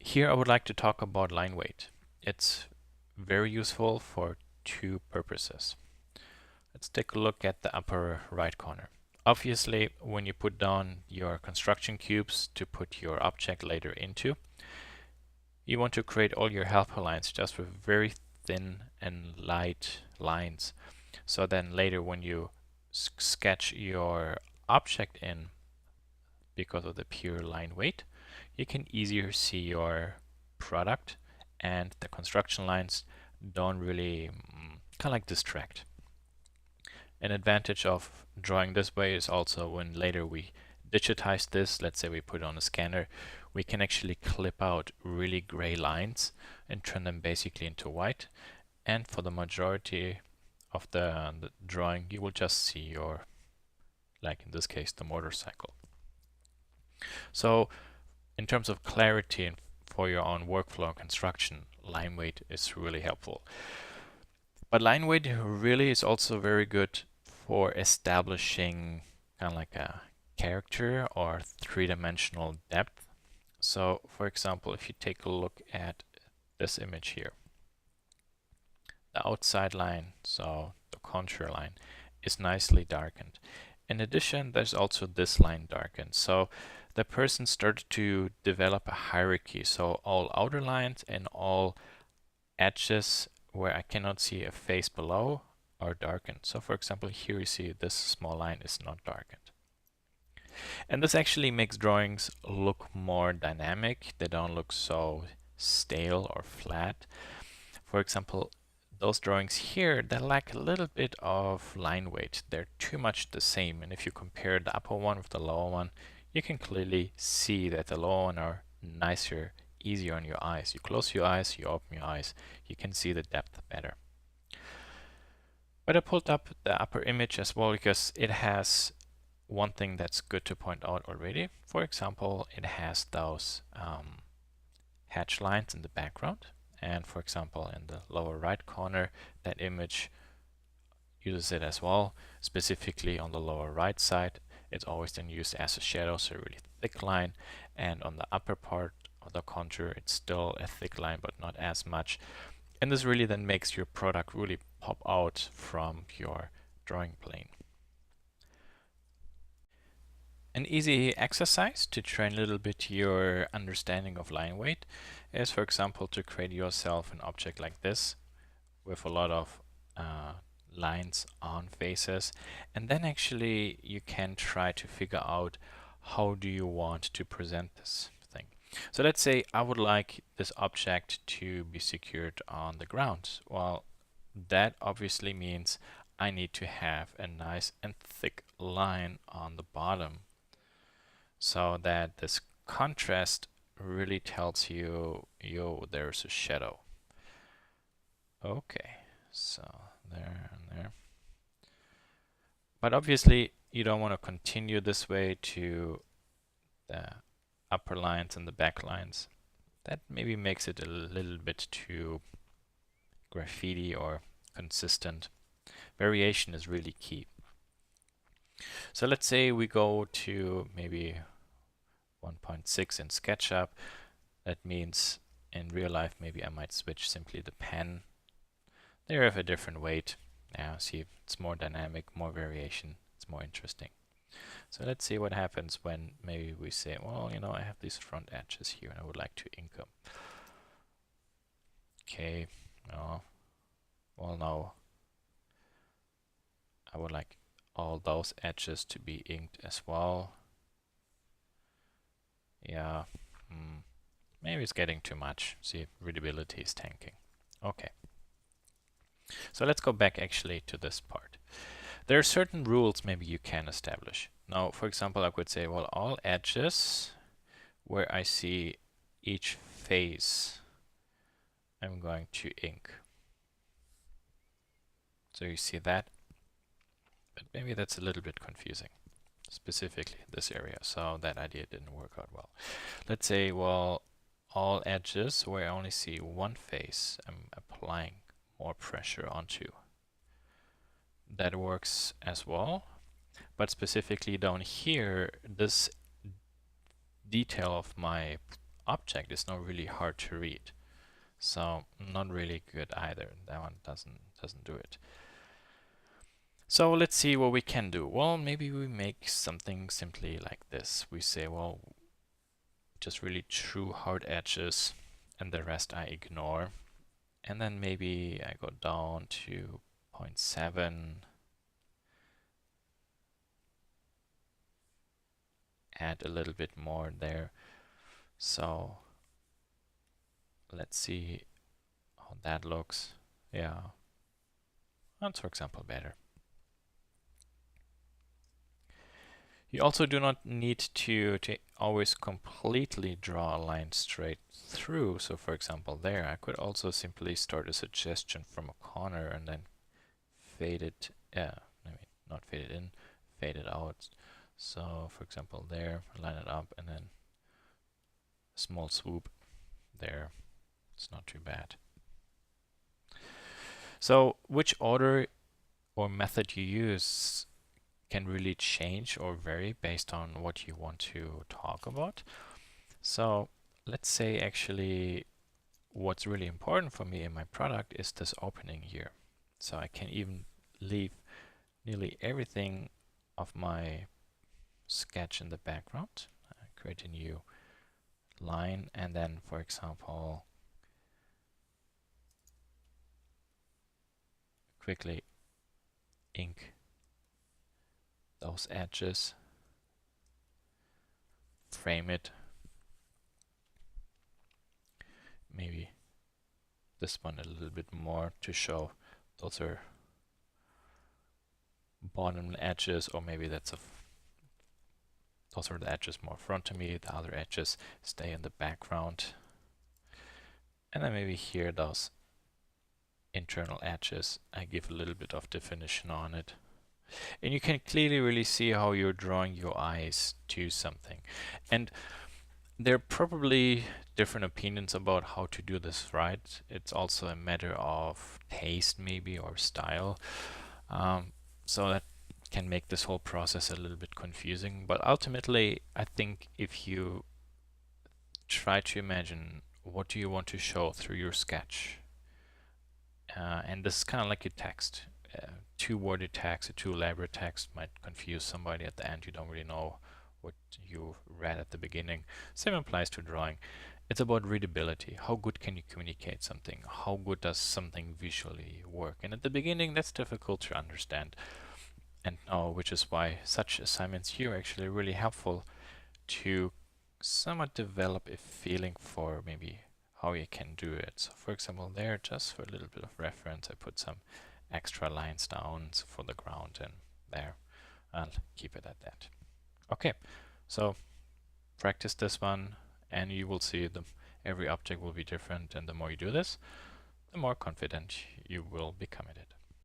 Here I would like to talk about line weight. It's very useful for two purposes. Let's take a look at the upper right corner. Obviously, when you put down your construction cubes to put your object later into, you want to create all your helper lines just with very thin and light lines. So then later when you sketch your object in, because of the pure line weight, you can easier see your product, and the construction lines don't really kind of like distract. An advantage of drawing this way is also when later we digitize this, let's say we put it on a scanner, we can actually clip out really gray lines and turn them basically into white. And for the majority of the drawing, you will just see your, like in this case, the motorcycle. So in terms of clarity and for your own workflow and construction, line weight is really helpful. But line weight really is also very good for establishing kind of like a character or three-dimensional depth. So for example, if you take a look at this image here, the outside line, so the contour line, is nicely darkened. In addition, there's also this line darkened. So the person started to develop a hierarchy. So all outer lines and all edges where I cannot see a face below are darkened. So for example, here you see this small line is not darkened. And this actually makes drawings look more dynamic. They don't look so stale or flat. For example, those drawings here, they lack a little bit of line weight. They're too much the same. And if you compare the upper one with the lower one, you can clearly see that the lower one are nicer, easier on your eyes. You close your eyes, you open your eyes, you can see the depth better. But I pulled up the upper image as well because it has one thing that's good to point out already. For example, it has those hatch lines in the background. And for example, in the lower right corner, that image uses it as well. Specifically on the lower right side, it's always then used as a shadow, so a really thick line. And on the upper part of the contour, it's still a thick line, but not as much. And this really then makes your product really pop out from your drawing plane. An easy exercise to train a little bit your understanding of line weight is, for example, to create yourself an object like this with a lot of lines on faces, and then actually you can try to figure out how do you want to present this thing. So let's say I would like this object to be secured on the ground. Well, that obviously means I need to have a nice and thick line on the bottom, so that this contrast really tells you, yo, there's a shadow. Okay, so there and there. But obviously, you don't want to continue this way to the upper lines and the back lines. That maybe makes it a little bit too graffiti or consistent. Variation is really key. So let's say we go to maybe 1.6 in SketchUp. That means in real life maybe I might switch simply the pen. They have a different weight. Now see, it's more dynamic, more variation, it's more interesting. So let's see what happens when maybe we say, well, you know, I have these front edges here and I would like to ink them. Okay, no. Well, no. I would like all those edges to be inked as well. Yeah, maybe it's getting too much. See, readability is tanking. Okay. So let's go back actually to this part. There are certain rules maybe you can establish. Now, for example, I could say, well, all edges where I see each face, I'm going to ink. So you see that, but maybe that's a little bit confusing, specifically this area. So that idea didn't work out well. Let's say, well, all edges where I only see one face, I'm applying more pressure onto. That works as well, but specifically down here, this detail of my object is not really hard to read. So not really good either. That one doesn't do it. So let's see what we can do. Well, maybe we make something simply like this. We say, well, just really true hard edges, and the rest I ignore. And then maybe I go down to 0.7, add a little bit more there. So let's see how that looks. Yeah, that's for example better. You also do not need to always completely draw a line straight through. So for example there, I could also simply start a suggestion from a corner and then fade it, not fade it in, fade it out. So for example there, line it up and then a small swoop there. It's not too bad. So which order or method you use can really change or vary based on what you want to talk about. So let's say actually what's really important for me in my product is this opening here. So I can even leave nearly everything of my sketch in the background. Create a new line and then, for example, quickly ink those edges, frame it, maybe this one a little bit more to show those are bottom edges, or maybe those are the edges more front to me, the other edges stay in the background. And then maybe here those internal edges, I give a little bit of definition on it. And you can clearly really see how you're drawing your eyes to something. And there are probably different opinions about how to do this right. It's also a matter of taste maybe, or style. So that can make this whole process a little bit confusing. But ultimately, I think if you try to imagine what do you want to show through your sketch, and this is kind of like your text. Two-worded text, a too elaborate text might confuse somebody at the end. You don't really know what you read at the beginning. Same applies to drawing. It's about readability. How good can you communicate something? How good does something visually work? And at the beginning, that's difficult to understand. And which is why such assignments here are actually really helpful to somewhat develop a feeling for maybe how you can do it. So for example there, just for a little bit of reference, I put some extra lines down for the ground, and there I'll keep it at that. Okay, so practice this one and you will see every object will be different, and the more you do this, the more confident you will become at it.